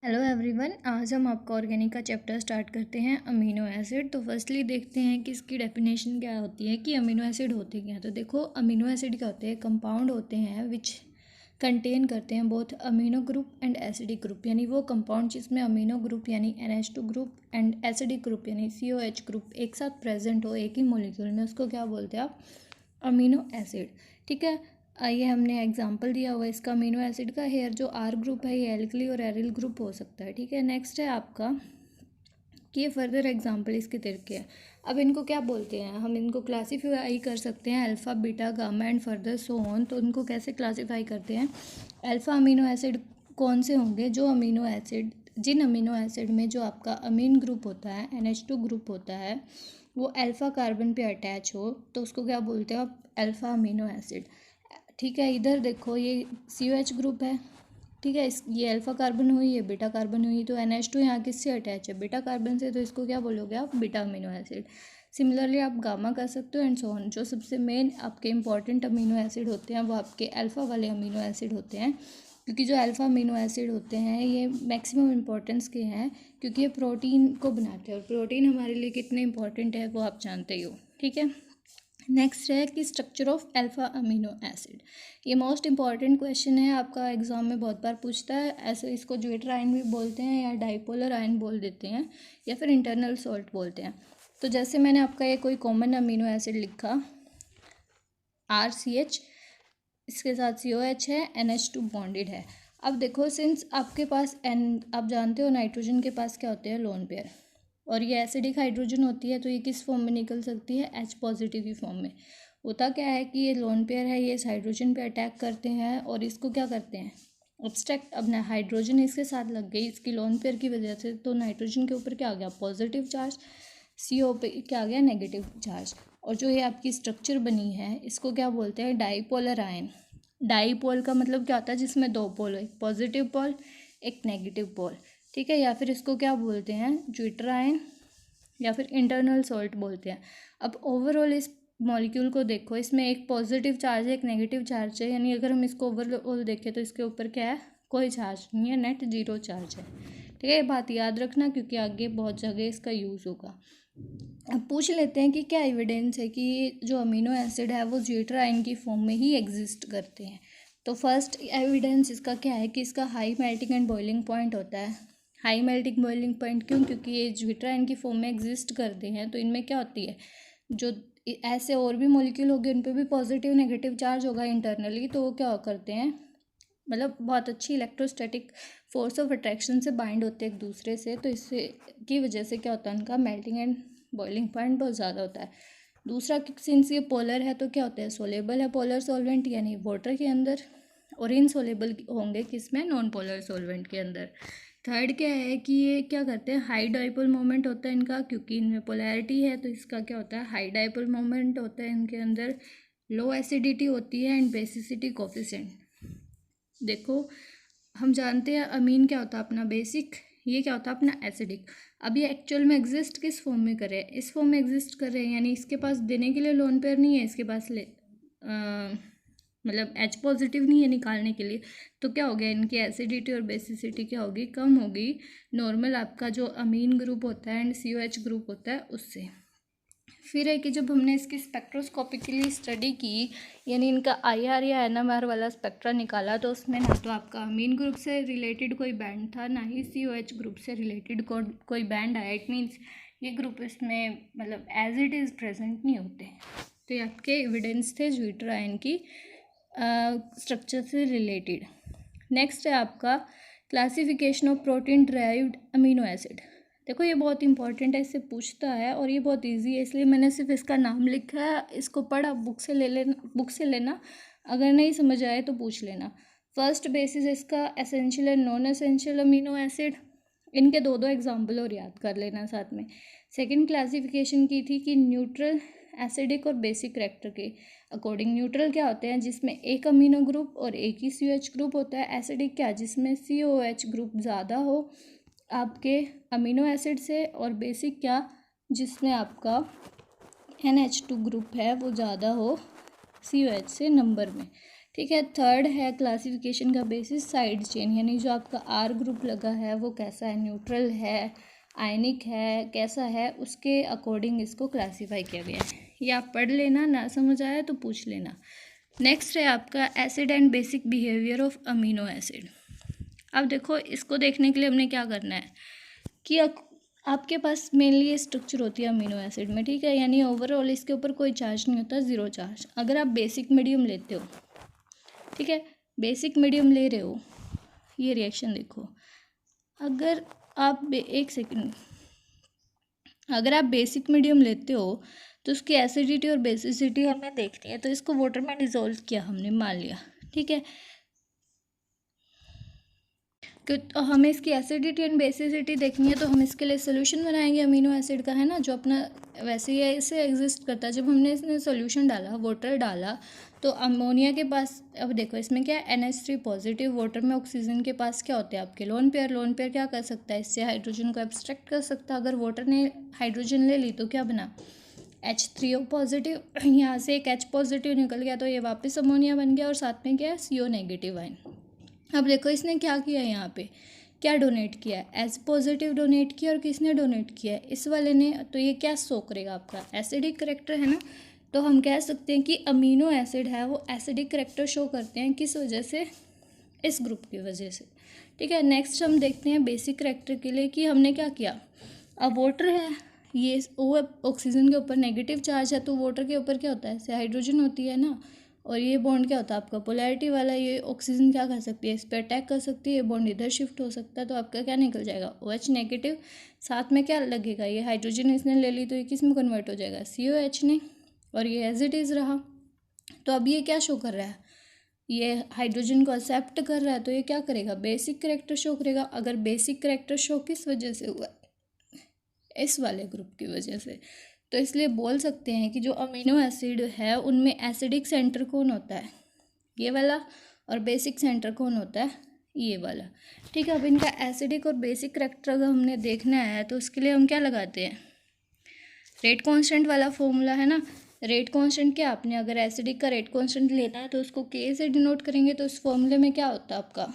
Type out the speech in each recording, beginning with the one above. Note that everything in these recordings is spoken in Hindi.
हेलो एवरीवन, आज हम आपका ऑर्गेनिक का चैप्टर स्टार्ट करते हैं अमीनो एसिड। तो फर्स्टली देखते हैं कि इसकी डेफिनेशन क्या होती है कि अमीनो एसिड होते क्या हैं। तो देखो, अमीनो एसिड क्या होते हैं? कंपाउंड होते हैं विच कंटेन करते हैं both amino group and acidic group, यानी वो कंपाउंड जिसमें अमीनो ग्रुप यानी NH2 group and acidic group यानी COH ग्रुप एक साथ प्रेजेंट हो एक ही मॉलिक्यूल में, उसको क्या बोलते हैं आप? Amino acid. ठीक है, आइए, हमने एग्जांपल दिया हुआ है इसका अमीनो एसिड का। हेयर जो R ग्रुप है ये एल्कली और एरिल ग्रुप हो सकता है। ठीक है, नेक्स्ट है आपका कि ये फर्दर एग्जांपल इसके तरीके हैं। अब इनको क्या बोलते हैं? हम इनको क्लासीफाई कर सकते हैं alpha, beta, gamma and further so on. तो इनको कैसे क्लासीफाई करते हैं? अल्फ़ा अमीनो एसिड कौन से होंगे? जो अमीनो एसिड जिन अमीनो एसिड में जो आपका अमीन ग्रुप होता है, NH2 ग्रुप होता है, वो अल्फ़ा कार्बन पे अटैच हो तो उसको क्या बोलते हैं आप? Alpha amino acid. ठीक है, इधर देखो ये COH ग्रुप है। ठीक है, इस ये अल्फ़ा कार्बन हुई, ये बीटा कार्बन हुई, तो NH2 यहाँ किससे अटैच है? बीटा कार्बन से, तो इसको क्या बोलोगे आप? Beta amino acid. सिमिलरली आप गामा कर सकते हो एंड सो ऑन। जो सबसे मेन आपके इंपॉर्टेंट अमीनो एसिड होते हैं वो आपके अल्फ़ा वाले अमीनो एसिड होते हैं, क्योंकि जो अल्फ़ा अमीनो एसिड होते हैं ये मैक्सिमम इंपॉर्टेंस के हैं, क्योंकि ये प्रोटीन को बनाते हैं और प्रोटीन हमारे लिए कितने इंपॉर्टेंट है वो आप जानते ही हो। ठीक है, नेक्स्ट है कि structure of alpha amino acid. ये मोस्ट इंपॉर्टेंट क्वेश्चन है, आपका एग्जाम में बहुत बार पूछता है। ऐसे इसको ज्वेटर आयन भी बोलते हैं या डाइपोलर आयन बोल देते हैं या फिर इंटरनल सॉल्ट बोलते हैं। तो जैसे मैंने आपका ये कोई कॉमन अमीनो एसिड लिखा RCH, इसके साथ COH है, NH2 बॉन्डेड है। अब देखो, सिंस आपके पास आप जानते हो नाइट्रोजन के पास क्या होते हैं? Lone pair. और ये एसिडिक हाइड्रोजन होती है, तो ये किस फॉर्म में निकल सकती है? H पॉजिटिव की फॉर्म में। होता क्या है कि ये लोन पेयर है, ये इस हाइड्रोजन पे अटैक करते हैं और इसको क्या करते हैं? ऑब्स्ट्रैक्ट। अब ना हाइड्रोजन इसके साथ लग गई इसकी लोन पेयर की वजह से, तो नाइट्रोजन के ऊपर क्या आ गया? Positive charge. CO पे क्या आ गया? Negative charge. और जो ये आपकी स्ट्रक्चर बनी है इसको क्या बोलते हैं? Dipolar ion. डाईपोल का मतलब क्या होता है? जिसमें दो पोल, एक पॉजिटिव पोल एक नेगेटिव पोल। ठीक है, या फिर इसको क्या बोलते हैं? ज्विटर आयन या फिर इंटरनल सॉल्ट बोलते हैं। अब ओवरऑल इस मॉलिक्यूल को देखो, इसमें एक पॉजिटिव चार्ज है एक नेगेटिव चार्ज है, यानी अगर हम इसको ओवरऑल देखें तो इसके ऊपर क्या है? कोई चार्ज नहीं है, नेट जीरो चार्ज है। ठीक है, ये बात याद रखना क्योंकि आगे बहुत जगह इसका यूज़ होगा। अब पूछ लेते हैं कि क्या एविडेंस है कि जो अमीनो एसिड है वो ज्विटर आयन की फॉर्म में ही एग्जिस्ट करते हैं। तो फर्स्ट एविडेंस इसका क्या है कि इसका high melting and boiling point होता है। हाई मेल्टिंग बॉइलिंग पॉइंट क्यों? क्योंकि ये ज्विटर आयन की फॉर्म में एग्जिस्ट करते हैं, तो इनमें क्या होती है? जो ऐसे और भी मॉलिक्यूल होंगे उन पे भी पॉजिटिव नेगेटिव चार्ज होगा इंटरनली, तो वो क्या करते हैं? मतलब बहुत अच्छी इलेक्ट्रोस्टैटिक फोर्स ऑफ अट्रैक्शन से बाइंड होते हैं एक दूसरे से, तो इससे की वजह से क्या होता है? उनका मेल्टिंग एंड बॉइलिंग पॉइंट बहुत ज़्यादा होता है। दूसरा, सिंस ये पोलर है तो क्या होता है? सोलेबल है पोलर सॉल्वेंट यानी वाटर के अंदर, और इनसोलेबल होंगे किसमें? नॉन पोलर सॉल्वेंट के अंदर। थर्ड क्या है कि ये क्या करते हैं? हाई डाइपोल मोमेंट होता है इनका, क्योंकि इनमें पोलैरिटी है तो इसका क्या होता है? हाई डाइपोल मोमेंट होता है इनके अंदर। लो एसिडिटी होती है एंड बेसिसिटी कोफिशिएंट। देखो, हम जानते हैं अमीन क्या होता है? अपना बेसिक। ये क्या होता है? अपना एसिडिक। अब ये एक्चुअल में एग्जिस्ट किस फॉर्म में कर रहे हैं? इस फॉर्म में एग्जिस्ट कर रहे हैं, यानी इसके पास देने के लिए लोन पेयर नहीं है, इसके पास मतलब H पॉजिटिव नहीं है निकालने के लिए। तो क्या हो गया? इनकी एसिडिटी और बेसिसिटी क्या होगी? कम होगी नॉर्मल आपका जो अमीन ग्रुप होता है एंड COH ग्रुप होता है उससे। फिर है कि जब हमने इसकी स्पेक्ट्रोस्कोपिकली स्टडी की, यानी इनका IR या NMR वाला स्पेक्ट्रा निकाला, तो उसमें ना तो आपका अमीन ग्रुप से रिलेटेड कोई बैंड था, ना ही COH ग्रुप से रिलेटेड कोई बैंड आया। इट मीन्स ये ग्रुप इसमें मतलब एज इट इज़ प्रेजेंट नहीं होते। तो ये आपके एविडेंस थे ज्विटर आयन की स्ट्रक्चर से रिलेटेड। नेक्स्ट है आपका classification of protein derived amino acid. देखो, ये बहुत इंपॉर्टेंट है, इससे पूछता है और ये बहुत इजी है, इसलिए मैंने सिर्फ इसका नाम लिखा है। इसको पढ़ा बुक से लेना, अगर नहीं समझ आए तो पूछ लेना। फर्स्ट बेसिस इसका essential and non essential amino acid, इनके दो दो एग्जाम्पल और याद कर लेना साथ में। सेकंड क्लासिफिकेशन की थी कि न्यूट्रल, एसिडिक और बेसिक करैक्टर के अकॉर्डिंग। न्यूट्रल क्या होते हैं? जिसमें एक अमीनो ग्रुप और एक ही COH ग्रुप होता है। एसिडिक क्या? जिसमें COH ग्रुप ज़्यादा हो आपके अमीनो एसिड से। और बेसिक क्या? जिसमें आपका NH2 ग्रुप है वो ज़्यादा हो COH से नंबर में। ठीक है। थर्ड है क्लासिफिकेशन का बेसिस साइड चेन, यानी जो आपका आर ग्रुप लगा है वो कैसा है, न्यूट्रल है, आयनिक है, कैसा है, उसके अकॉर्डिंग इसको क्लासीफाई किया गया है। ये आप पढ़ लेना, ना समझ आया तो पूछ लेना। नेक्स्ट है आपका acid and basic behaviour of amino acid. अब देखो, इसको देखने के लिए हमने क्या करना है कि आपके पास मेनली ये स्ट्रक्चर होती है अमीनो एसिड में, ठीक है, यानी ओवरऑल इसके ऊपर कोई चार्ज नहीं होता, ज़ीरो चार्ज। अगर आप बेसिक मीडियम लेते हो, ठीक है, बेसिक मीडियम ले रहे हो, ये रिएक्शन देखो, अगर आप एक सेकंड, अगर आप बेसिक मीडियम लेते हो तो उसकी एसिडिटी और बेसिसिटी हमें देखनी है। तो इसको वाटर में डिज़ोल्व किया हमने, मान लिया, ठीक है, तो हमें इसकी एसिडिटी एंड बेसिसिटी देखनी है, तो हम इसके लिए सोल्यूशन बनाएंगे अमीनो एसिड का, है ना, जो अपना वैसे ही ऐसे एग्जिस्ट करता है। जब हमने इसमें सोल्यूशन डाला, वाटर डाला, तो अमोनिया के पास, अब देखो इसमें क्या है, NH3 पॉजिटिव, वाटर में ऑक्सीजन के पास क्या होते हैं आपके लोन पेयर। लोन पेयर क्या कर सकता है, इससे हाइड्रोजन को एब्स्ट्रैक्ट कर सकता है। अगर वाटर ने हाइड्रोजन ले ली तो क्या बना, H3O पॉजिटिव, यहाँ से एक H पॉजिटिव निकल गया तो ये वापस अमोनिया बन गया, और साथ में क्या है, CO नेगेटिव आयन। अब देखो इसने क्या किया, यहाँ पे क्या डोनेट किया है, H पॉजिटिव डोनेट किया, और किसने डोनेट किया है, इस वाले ने। तो ये क्या शो करेगा, आपका एसिडिक करेक्टर है ना। तो हम कह सकते हैं कि अमीनो एसिड है वो एसिडिक करेक्टर शो करते हैं, किस वजह से, इस ग्रुप की वजह से, ठीक है। नेक्स्ट हम देखते हैं बेसिक करेक्टर के लिए कि हमने क्या किया। अब वाटर है, ये वो ऑक्सीजन के ऊपर नेगेटिव चार्ज है, तो वाटर के ऊपर क्या होता है, ऐसे हाइड्रोजन होती है ना, और ये बॉन्ड क्या होता है आपका पोलैरिटी वाला। ये ऑक्सीजन क्या कर सकती है, इस पर अटैक कर सकती है, ये बॉन्ड इधर शिफ्ट हो सकता है, तो आपका क्या निकल जाएगा, OH नेगेटिव। साथ में क्या लगेगा, ये हाइड्रोजन इसने ले ली तो ये किस में कन्वर्ट हो जाएगा, COH ने, और ये एज इट इज़ रहा। तो अब ये क्या शो कर रहा है, ये हाइड्रोजन को एक्सेप्ट कर रहा है, तो ये क्या करेगा, बेसिक करेक्टर शो करेगा। अगर बेसिक करेक्टर शो किस वजह से हुआ, इस वाले ग्रुप की वजह से, तो इसलिए बोल सकते हैं कि जो अमीनो एसिड है उनमें एसिडिक सेंटर कौन होता है, ये वाला, और बेसिक सेंटर कौन होता है, ये वाला, ठीक है। अब इनका एसिडिक और बेसिक करेक्टर अगर हमने देखना है तो उसके लिए हम क्या लगाते हैं, रेट कांस्टेंट वाला फॉर्मूला है ना। रेट कांस्टेंट क्या, आपने अगर एसिडिक का रेट कांस्टेंट लेना है तो उसको K से डिनोट करेंगे। तो उस फॉर्मूले में क्या होता है आपका,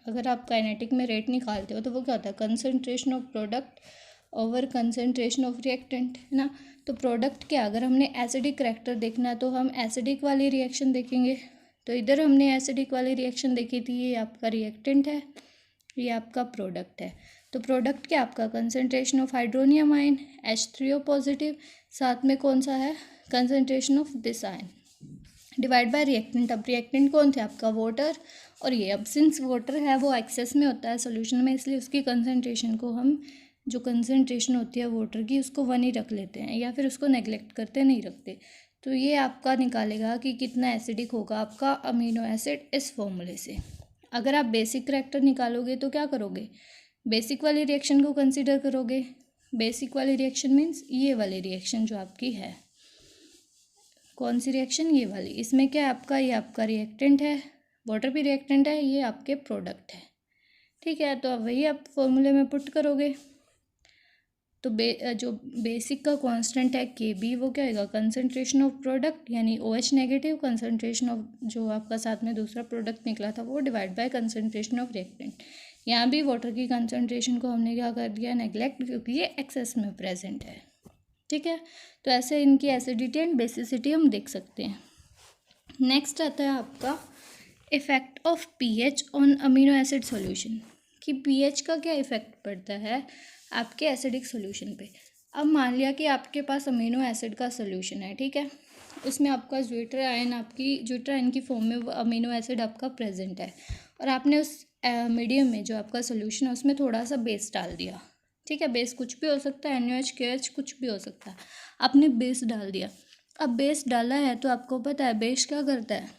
अगर आप काइनेटिक में रेट निकालते हो तो वो क्या होता है, concentration of product over concentration of reactant, है ना। तो प्रोडक्ट क्या, अगर हमने एसिडिक करेक्टर देखना है तो हम एसिडिक वाली रिएक्शन देखेंगे। तो इधर हमने एसिडिक वाली रिएक्शन देखी थी, ये आपका रिएक्टेंट है, ये आपका प्रोडक्ट है। तो प्रोडक्ट क्या आपका, concentration of hydronium ion H3O positive, साथ में कौन सा है, concentration of this ion, divide by reactant. अब रिएक्टेंट कौन थे आपका, वाटर, और ये, अब सिंस वाटर है वो एक्सेस में होता है सोल्यूशन में, इसलिए उसकी कंसनट्रेशन को हम, जो कंसनट्रेशन होती है वाटर की, उसको 1 ही रख लेते हैं, या फिर उसको नेग्लेक्ट करते नहीं रखते। तो ये आपका निकालेगा कि कितना एसिडिक होगा आपका अमीनो एसिड इस फॉर्मूले से। अगर आप बेसिक करेक्टर निकालोगे तो क्या करोगे, बेसिक वाली रिएक्शन को कंसिडर करोगे। बेसिक वाली रिएक्शन मीन्स ये वाली रिएक्शन जो आपकी है, कौन सी रिएक्शन, ये वाली। इसमें क्या है आपका, ये आपका रिएक्टेंट है, वाटर भी रिएक्टेंट है, ये आपके प्रोडक्ट है, ठीक है। तो अब वही आप फॉर्मूले में पुट करोगे। तो जो बेसिक का कांस्टेंट है Kb, वो क्या होगा, कंसनट्रेशन ऑफ प्रोडक्ट, यानी OH नेगेटिव, कंसनट्रेशन ऑफ जो आपका साथ में दूसरा प्रोडक्ट निकला था वो, divide by concentration of reactant. यहाँ भी वाटर की कंसनट्रेशन को हमने क्या कर दिया, नेग्लेक्ट, क्योंकि ये एक्सेस में प्रेजेंट है, ठीक है। तो ऐसे इनकी एसिडिटी एंड बेसिसिटी हम देख सकते हैं। नेक्स्ट आता है आपका effect of pH on amino acid solution, कि pH का क्या इफेक्ट पड़ता है आपके एसिडिक सॉल्यूशन पे। अब मान लिया कि आपके पास अमीनो एसिड का सॉल्यूशन है, ठीक है, उसमें आपका ज्विटर आयन, आपकी ज्विटर आयन की फॉर्म में अमीनो एसिड आपका प्रेजेंट है, और आपने उस मीडियम में जो आपका सॉल्यूशन है उसमें थोड़ा सा बेस डाल दिया, ठीक है। बेस कुछ भी हो सकता है, NaOH KH कुछ भी हो सकता है, आपने बेस डाल दिया। अब बेस डाला है तो आपको पता है बेस क्या करता है,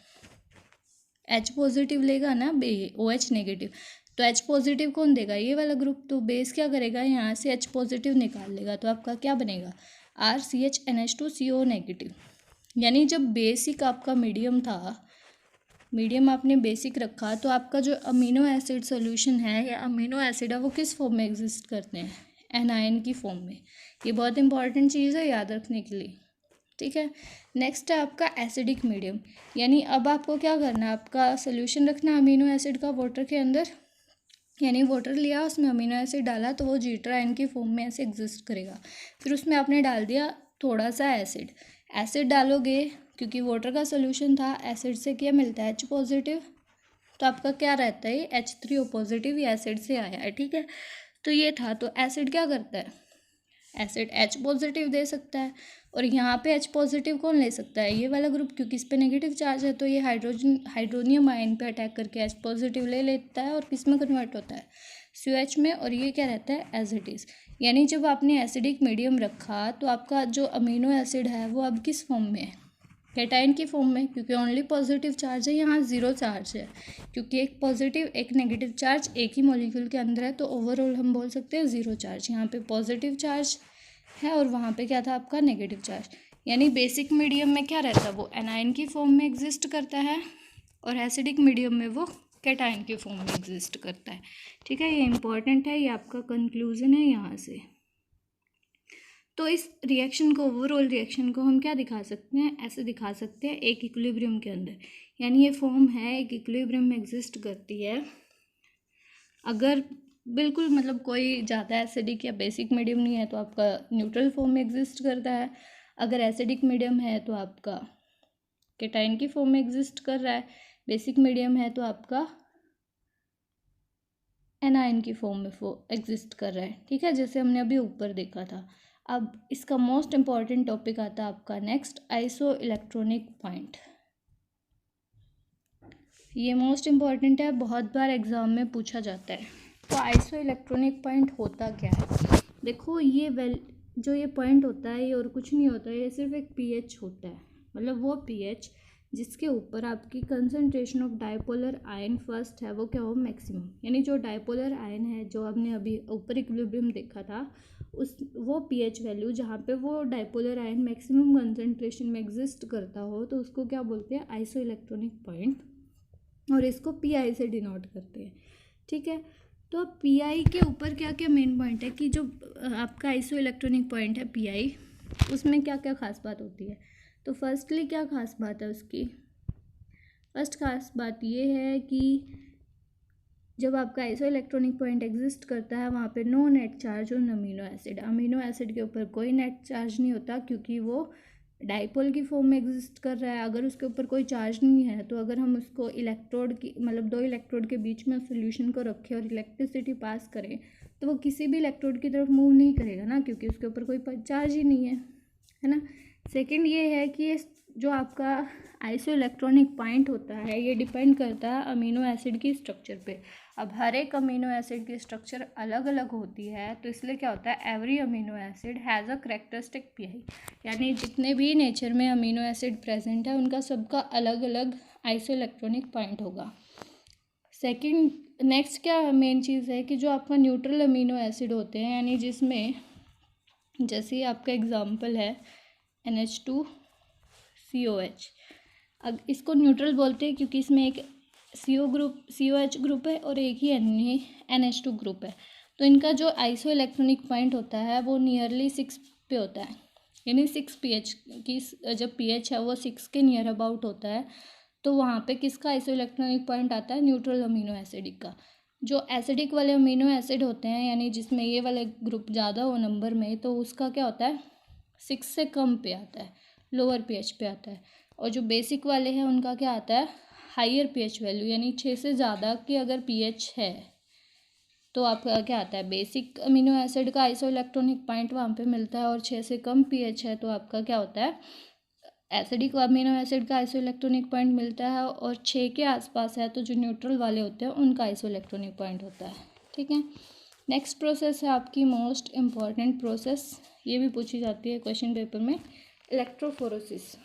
H पॉजिटिव लेगा ना, OH नेगेटिव, तो H पॉजिटिव कौन देगा, ये वाला ग्रुप। तो बेस क्या करेगा, यहाँ से H पॉजिटिव निकाल लेगा, तो आपका क्या बनेगा, RCH NH2CO नेगेटिव। यानी जब बेसिक आपका मीडियम था, मीडियम आपने बेसिक रखा, तो आपका जो अमीनो एसिड सॉल्यूशन है या अमीनो एसिड है वो किस फॉर्म में एग्जिस्ट करते हैं, एनायन की फॉर्म में। ये बहुत इंपॉर्टेंट चीज़ है याद रखने के लिए। ठीक है। नेक्स्ट है आपका एसिडिक मीडियम, यानी अब आपको क्या करना है, आपका सोल्यूशन रखना है अमीनो एसिड का वाटर के अंदर, यानी वाटर लिया उसमें अमीनो एसिड डाला तो वो जीट्राइन की फॉर्म में ऐसे एग्जिस्ट करेगा। फिर उसमें आपने डाल दिया थोड़ा सा एसिड, एसिड डालोगे क्योंकि वाटर का सोल्यूशन था, एसिड से क्या मिलता है, H पॉजिटिव, तो आपका क्या रहता है, H3O पॉजिटिव, ये एसिड से आया है, ठीक है। तो ये था, तो एसिड क्या करता है, एसिड H पॉजिटिव दे सकता है, और यहाँ पे H पॉजिटिव कौन ले सकता है, ये वाला ग्रुप, क्योंकि इस पे नेगेटिव चार्ज है, तो ये हाइड्रोनियम आयन पे अटैक करके H पॉजिटिव ले लेता है और किस में कन्वर्ट होता है, COH में, और ये क्या रहता है, एज इट इज़। यानी जब आपने एसिडिक मीडियम रखा तो आपका जो अमीनो एसिड है वो अब किस फॉर्म में है, कैटायन की फॉर्म में, क्योंकि ओनली पॉजिटिव चार्ज है, यहाँ ज़ीरो चार्ज है, क्योंकि एक पॉजिटिव एक नेगेटिव चार्ज एक ही मॉलिक्यूल के अंदर है, तो ओवरऑल हम बोल सकते हैं ज़ीरो चार्ज। यहाँ पे पॉजिटिव चार्ज है और वहाँ पे क्या था आपका, नेगेटिव चार्ज। यानी बेसिक मीडियम में क्या रहता है, वो एनायन की फॉर्म में एग्जिस्ट करता है, और एसिडिक मीडियम में वो कैटायन की फॉर्म में एग्जिस्ट करता है, ठीक है। ये इंपॉर्टेंट है, ये आपका कंक्लूजन है यहाँ से। तो इस रिएक्शन को, ओवरऑल रिएक्शन को हम क्या दिखा सकते हैं, ऐसे दिखा सकते हैं, एक इक्विलिब्रियम के अंदर, यानी ये फॉर्म है एक इक्विलिब्रियम में एग्जिस्ट करती है। अगर बिल्कुल मतलब कोई ज़्यादा एसिडिक या बेसिक मीडियम नहीं है तो आपका न्यूट्रल फॉर्म में एग्जिस्ट करता है, अगर एसिडिक मीडियम है तो आपका कैटायन की फॉर्म में एग्जिस्ट कर रहा है, बेसिक मीडियम है तो आपका एनायन की फॉर्म में एग्जिस्ट कर रहा है, ठीक है, जैसे हमने अभी ऊपर देखा था। अब इसका मोस्ट इम्पॉर्टेंट टॉपिक आता है आपका नेक्स्ट, आइसो इलेक्ट्रॉनिक पॉइंट। ये मोस्ट इम्पॉर्टेंट है, बहुत बार एग्जाम में पूछा जाता है। तो आइसो इलेक्ट्रॉनिक पॉइंट होता क्या है, देखो ये जो ये पॉइंट होता है ये और कुछ नहीं होता है, ये सिर्फ एक pH होता है, मतलब वो pH जिसके ऊपर आपकी concentration of dipolar ion first है वो क्या हो, मैक्सिमम, यानी जो डाइपोलर आयन है जो आपने अभी ऊपर इक्विलिब्रियम देखा था, उस वो pH वैल्यू जहाँ पे वो डाइपोलर आयन मैक्सिमम कंसंट्रेशन में एग्जिस्ट करता हो तो उसको क्या बोलते हैं, आइसो इलेक्ट्रॉनिक पॉइंट, और इसको PI से डिनोट करते हैं, ठीक है। तो अब PI के ऊपर क्या क्या मेन पॉइंट है कि जो आपका आइसो इलेक्ट्रॉनिक पॉइंट है PI, उसमें क्या क्या खास बात होती है। तो फर्स्टली क्या खास बात है उसकी, फर्स्ट खास बात ये है कि जब आपका आइसो इलेक्ट्रॉनिक पॉइंट एग्जिस्ट करता है वहाँ पे no net charge on amino acid, amino acid के ऊपर कोई नेट चार्ज नहीं होता, क्योंकि वो डाइपोल की फॉर्म में एग्जिस्ट कर रहा है। अगर उसके ऊपर कोई चार्ज नहीं है तो अगर हम उसको इलेक्ट्रोड की, मतलब दो इलेक्ट्रोड के बीच में सोल्यूशन को रखें और इलेक्ट्रिसिटी पास करें तो वो किसी भी इलेक्ट्रोड की तरफ मूव नहीं करेगा ना, क्योंकि उसके ऊपर कोई चार्ज ही नहीं है ना। सेकेंड ये है कि ये जो आपका आइसो इलेक्ट्रॉनिक पॉइंट होता है ये डिपेंड करता है अमीनो एसिड की स्ट्रक्चर पे। अब हर एक अमीनो एसिड की स्ट्रक्चर अलग अलग होती है, तो इसलिए क्या होता है, every amino acid has a characteristic PI, यानी जितने भी नेचर में अमीनो एसिड प्रेजेंट है उनका सबका अलग अलग आइसो इलेक्ट्रॉनिक पॉइंट होगा। सेकंड, नेक्स्ट क्या मेन चीज़ है कि जो आपका न्यूट्रल अमीनो एसिड होते हैं, यानी जिसमें जैसे आपका एग्जांपल है NH2COH, अब इसको न्यूट्रल बोलते हैं क्योंकि इसमें एक COH ग्रुप है और एक ही NH2 ग्रुप है, तो इनका जो आइसो इलेक्ट्रॉनिक पॉइंट होता है वो नियरली 6 पे होता है, यानी 6 pH की, जब pH है वो 6 के नियर अबाउट होता है, तो वहाँ पे किसका आइसो इलेक्ट्रॉनिक पॉइंट आता है, न्यूट्रल अमीनो एसिडिक का। जो एसिडिक वाले अमीनो एसिड होते हैं, यानी जिसमें ये वाले ग्रुप ज़्यादा हो नंबर में, तो उसका क्या होता है, 6 से कम पे आता है, लोअर pH पे आता है। और जो बेसिक वाले हैं उनका क्या आता है, हायर pH वैल्यू, यानी 6 से ज़्यादा की अगर pH है तो आपका क्या आता है, बेसिक अमीनो एसिड का आइसो इलेक्ट्रॉनिक पॉइंट वहाँ पे मिलता है, और 6 से कम pH है तो आपका क्या होता है, एसिडिक अमीनो एसिड का आइसो इलेक्ट्रॉनिक पॉइंट मिलता है, और 6 के आसपास है तो जो न्यूट्रल वाले होते हैं उनका आइसो इलेक्ट्रॉनिक पॉइंट होता है, ठीक है। नेक्स्ट प्रोसेस है आपकी मोस्ट इम्पॉर्टेंट प्रोसेस, ये भी पूछी जाती है क्वेश्चन पेपर में, इलेक्ट्रोफोरेसिस।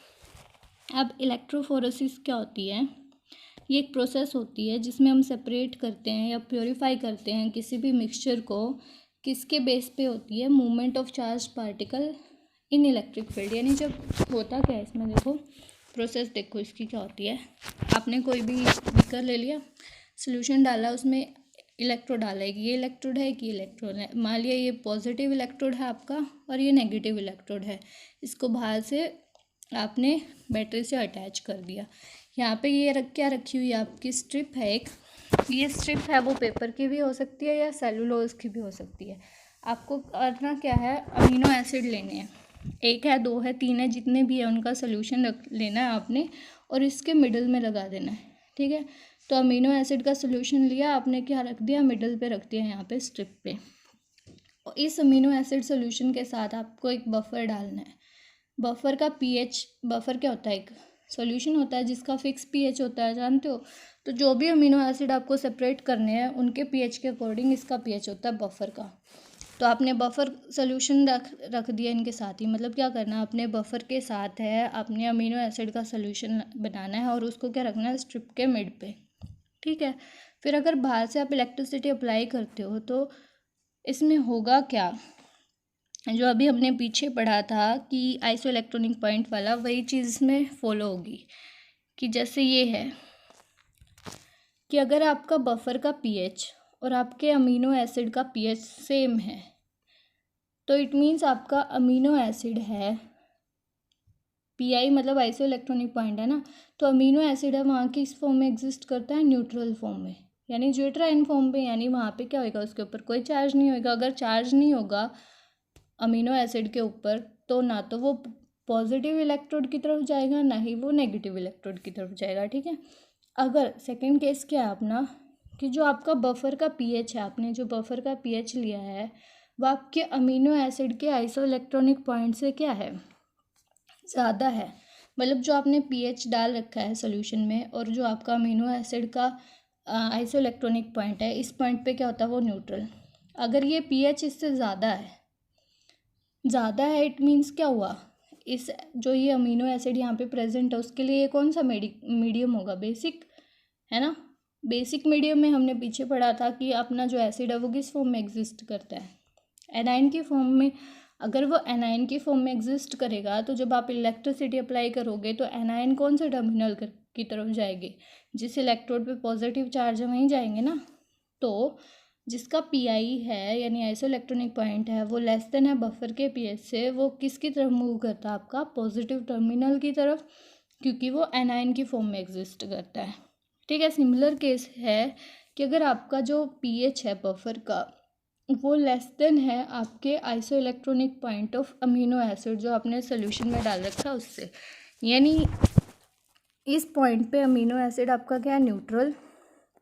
अब इलेक्ट्रोफोरेसिस क्या होती है, ये एक प्रोसेस होती है जिसमें हम सेपरेट करते हैं या प्योरीफाई करते हैं किसी भी मिक्सचर को, किसके बेस पे होती है, movement of charge particle in electric field. यानी जब होता क्या है इसमें, देखो प्रोसेस देखो इसकी क्या होती है, आपने कोई भी बीकर ले लिया, सोल्यूशन डाला, उसमें इलेक्ट्रोड डाला है, ये इलेक्ट्रोड है कि इलेक्ट्रोड है, मान लिया ये पॉजिटिव इलेक्ट्रोड है आपका और ये नेगेटिव इलेक्ट्रोड है, इसको बाहर से आपने बैटरी से अटैच कर दिया। यहाँ पे ये क्या रखी हुई है आपकी स्ट्रिप है एक, ये स्ट्रिप है वो पेपर की भी हो सकती है या सेलुलोज की भी हो सकती है। आपको करना क्या है, अमीनो एसिड लेने हैं, 1 है 2 है 3 है जितने भी है उनका सोल्यूशन रख लेना है आपने और इसके मिडल में लगा देना है। ठीक है, तो अमीनो एसिड का सोल्यूशन लिया आपने, क्या रख दिया, मिडल पे रख दिया यहाँ पे स्ट्रिप पे। और इस अमीनो एसिड सोल्यूशन के साथ आपको एक बफर डालना है। बफर का पीएच, बफर क्या होता है, एक सॉल्यूशन होता है जिसका फिक्स पीएच होता है, जानते हो। तो जो भी अमीनो एसिड आपको सेपरेट करने हैं उनके पीएच के अकॉर्डिंग इसका पीएच होता है बफर का। तो आपने बफर सोल्यूशन रख दिया इनके साथ ही, मतलब क्या करना है, अपने बफर के साथ है आपने अमीनो एसिड का सोल्यूशन बनाना है और उसको क्या रखना है, स्ट्रिप के मिड पे। ठीक है, फिर अगर बाहर से आप इलेक्ट्रिसिटी अप्लाई करते हो तो इसमें होगा क्या, जो अभी हमने पीछे पढ़ा था कि आइसो इलेक्ट्रॉनिक पॉइंट वाला, वही चीज़ इसमें फॉलो होगी। कि जैसे ये है कि अगर आपका बफर का पीएच और आपके अमीनो एसिड का पीएच सेम है तो इट मीन्स आपका अमीनो एसिड है, पीआई मतलब आइसो इलेक्ट्रॉनिक पॉइंट है ना, तो अमीनो एसिड है वहाँ की इस फॉर्म में एग्जिस्ट करता है न्यूट्रल फॉर्म में, यानी ड्यूटेराइन फॉर्म पे, यानी वहाँ पे क्या होगा, उसके ऊपर कोई चार्ज नहीं होगा। अगर चार्ज नहीं होगा अमीनो एसिड के ऊपर तो ना तो वो पॉजिटिव इलेक्ट्रोड की तरफ जाएगा ना ही वो नेगेटिव इलेक्ट्रोड की तरफ जाएगा। ठीक है, अगर सेकंड केस क्या है अपना, कि जो आपका बफर का पीएच है, आपने जो बफर का पीएच लिया है वो आपके अमीनो एसिड के आइसो इलेक्ट्रॉनिक पॉइंट से क्या है, ज़्यादा है। मतलब जो आपने पीएच डाल रखा है सोल्यूशन में और जो आपका अमीनो एसिड का आइसो इलेक्ट्रॉनिक पॉइंट है, इस पॉइंट पे क्या होता है, वो न्यूट्रल। अगर ये पीएच इससे ज़्यादा है इट मीन्स क्या हुआ, इस जो ये अमीनो एसिड यहाँ पे प्रेजेंट है उसके लिए ये कौन सा मीडियम होगा, बेसिक, है ना। बेसिक मीडियम में हमने पीछे पढ़ा था कि अपना जो एसिड है वो किस फॉर्म में एग्जिस्ट करता है, एनाइन की फॉर्म में। अगर वो एनाइन की फॉर्म में एग्जिस्ट करेगा तो जब आप इलेक्ट्रिसिटी अप्लाई करोगे तो एनाइन कौन से टर्मिनल की तरफ जाएंगे, जिस इलेक्ट्रोड पे पॉजिटिव चार्ज है वहीं जाएंगे ना। तो जिसका पीआई है यानी आइसो इलेक्ट्रॉनिक पॉइंट है वो लेस देन है बफर के पीएच से, वो किसकी तरफ मूव करता है, आपका पॉजिटिव टर्मिनल की तरफ, क्योंकि वो एनाइन की फॉर्म में एग्जिस्ट करता है। ठीक है, सिमिलर केस है कि अगर आपका जो पीएच है बफर का वो लेस देन है आपके iso electronic point of amino acid जो आपने सोल्यूशन में डाल रखा है उससे, यानी इस पॉइंट पे अमीनो एसिड आपका क्या है, न्यूट्रल।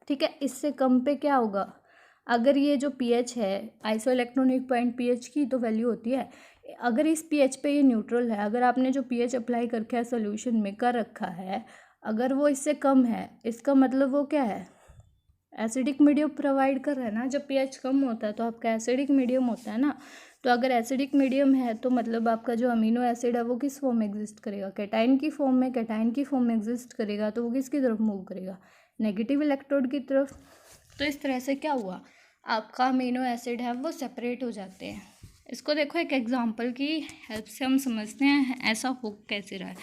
ठीक है, इससे कम पे क्या होगा, अगर ये जो पीएच है आइसो इलेक्ट्रॉनिक पॉइंट पीएच की तो वैल्यू होती है, अगर इस पीएच पे ये न्यूट्रल है, अगर आपने जो पीएच अप्लाई करके है सोल्यूशन में कर रखा है, अगर वो इससे कम है इसका मतलब वो क्या है, एसिडिक मीडियम प्रोवाइड कर रहा है ना। जब पीएच कम होता है तो आपका एसिडिक मीडियम होता है ना। तो अगर एसिडिक मीडियम है तो मतलब आपका जो अमीनो एसिड है वो किस फॉर्म में एग्जिस्ट करेगा, कैटाइन की फॉर्म में। कैटाइन की फॉर्म में एग्जिस्ट करेगा तो वो किसकी तरफ मूव करेगा, नेगेटिव इलेक्ट्रोड की तरफ। तो इस तरह से क्या हुआ, आपका अमीनो एसिड है वो सेपरेट हो जाते हैं। इसको देखो एक एग्जांपल की हेल्प से हम समझते हैं ऐसा हो कैसे रहा है।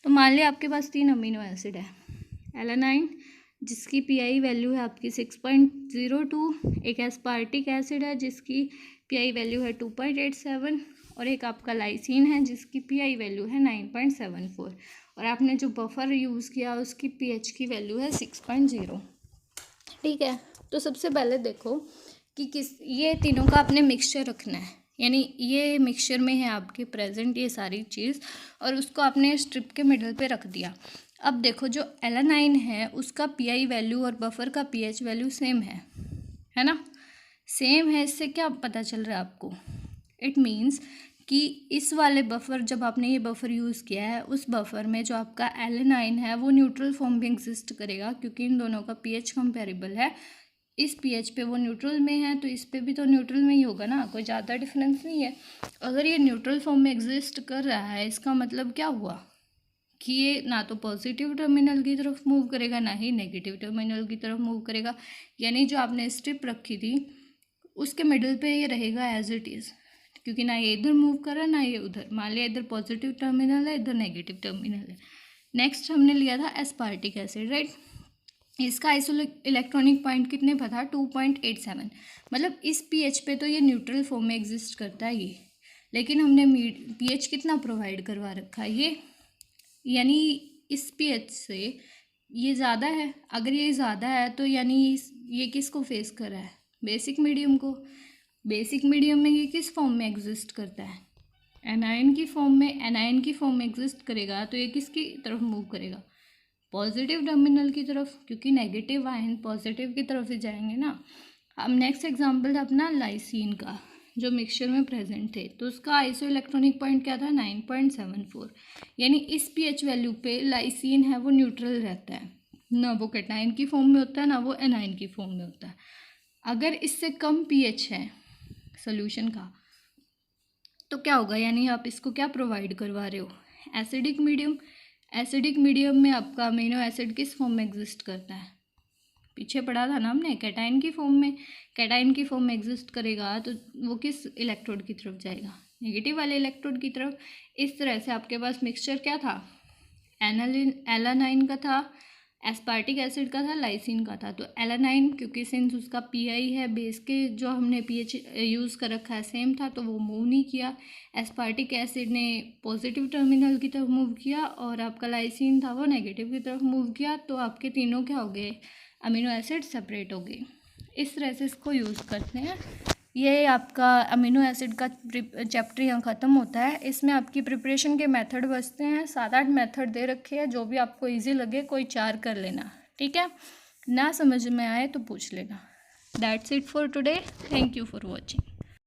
तो मान लिया आपके पास 3 अमीनो एसिड है, एलानाइन जिसकी पीआई वैल्यू है आपकी 6.02, एक एस्पार्टिक एसिड है जिसकी पीआई वैल्यू है 2.87 और एक आपका लाइसिन है जिसकी पीआई वैल्यू है 9.74 और आपने जो बफर यूज़ किया उसकी पीएच की वैल्यू है 6.0। ठीक है, तो सबसे पहले देखो कि ये तीनों का आपने मिक्सचर रखना है, यानी ये मिक्सचर में है आपके प्रेजेंट ये सारी चीज़ और उसको आपने स्ट्रिप के मिडल पे रख दिया। अब देखो जो एलानाइन है उसका पीआई वैल्यू और बफर का पीएच वैल्यू सेम है ना, सेम है। इससे क्या पता चल रहा है आपको, इट मीन्स कि इस वाले बफर, जब आपने ये बफर यूज़ किया है उस बफर में जो आपका एलानाइन है वो न्यूट्रल फॉर्म में एग्जिस्ट करेगा क्योंकि इन दोनों का पीएच कंपेरेबल है। इस पीएच पे वो न्यूट्रल में है तो इस पे भी तो न्यूट्रल में ही होगा ना, कोई ज़्यादा डिफरेंस नहीं है। अगर ये न्यूट्रल फॉर्म में एग्जिस्ट कर रहा है इसका मतलब क्या हुआ कि ये ना तो पॉजिटिव टर्मिनल की तरफ मूव करेगा ना ही नेगेटिव टर्मिनल की तरफ मूव करेगा, यानी जो आपने स्ट्रिप रखी थी उसके मिडिल पे ये रहेगा एज इट इज़, क्योंकि ना ये इधर मूव कर रहा है ना ये उधर। मान लिया इधर पॉजिटिव टर्मिनल है इधर नेगेटिव टर्मिनल है। नेक्स्ट हमने लिया था एस्पार्टिक एसिड, राइट। इसका आइसो इलेक्ट्रॉनिक पॉइंट कितने पर था, 2.87, मतलब इस पीएच पे तो ये न्यूट्रल फॉर्म में एग्जिस्ट करता है ये, लेकिन हमने पीएच कितना प्रोवाइड करवा रखा है, ये यानी इस pH से ये ज़्यादा है। अगर ये ज़्यादा है तो यानी ये किसको फेस कर रहा है, बेसिक मीडियम को। बेसिक मीडियम में ये किस फॉर्म में एग्जिस्ट करता है, एनायन की फॉर्म में। एनायन की फॉर्म में एग्जिस्ट करेगा तो ये किसकी तरफ मूव करेगा, पॉजिटिव टर्मिनल की तरफ, क्योंकि नेगेटिव आयन पॉजिटिव की तरफ ही जाएंगे ना। अब नेक्स्ट एग्जांपल था अपना लाइसिन का, जो मिक्सचर में प्रेजेंट थे, तो उसका आइसो इलेक्ट्रॉनिक पॉइंट क्या था, 9.74। यानी इस pH वैल्यू पे लाइसिन है वो न्यूट्रल रहता है, ना वो कैटायन की फॉर्म में होता है ना वो एनायन की फॉर्म में होता है। अगर इससे कम pH है सोल्यूशन का तो क्या होगा, यानी आप इसको क्या प्रोवाइड करवा रहे हो, एसिडिक मीडियम। एसिडिक मीडियम में आपका अमीनो एसिड किस फॉर्म में एग्जिस्ट करता है, पीछे पढ़ा था ना हमने, कैटायन की फॉर्म में। कैटायन की फॉर्म में एग्जिस्ट करेगा तो वो किस इलेक्ट्रोड की तरफ जाएगा, नेगेटिव वाले इलेक्ट्रोड की तरफ। इस तरह से आपके पास मिक्सचर क्या था, एलानाइन का था, एस्पार्टिक एसिड का था, लाइसिन का था। तो एलानाइन क्योंकि सिंस उसका पीआई है, बेस के जो हमने पीएच यूज़ कर रखा है सेम था, तो वो मूव नहीं किया। एस्पार्टिक एसिड ने पॉजिटिव टर्मिनल की तरफ मूव किया और आपका लाइसिन था वो नेगेटिव की तरफ मूव किया। तो आपके तीनों क्या हो गए, अमीनो एसिड सेपरेट हो गए। इस तरह से इसको यूज़ करते हैं। ये आपका अमीनो एसिड का चैप्टर यहाँ ख़त्म होता है। इसमें आपकी प्रिपरेशन के मेथड बचते हैं, 7-8 मेथड दे रखे हैं, जो भी आपको इजी लगे कोई 4 कर लेना, ठीक है। ना समझ में आए तो पूछ लेना। That's it for today, thank you for watching.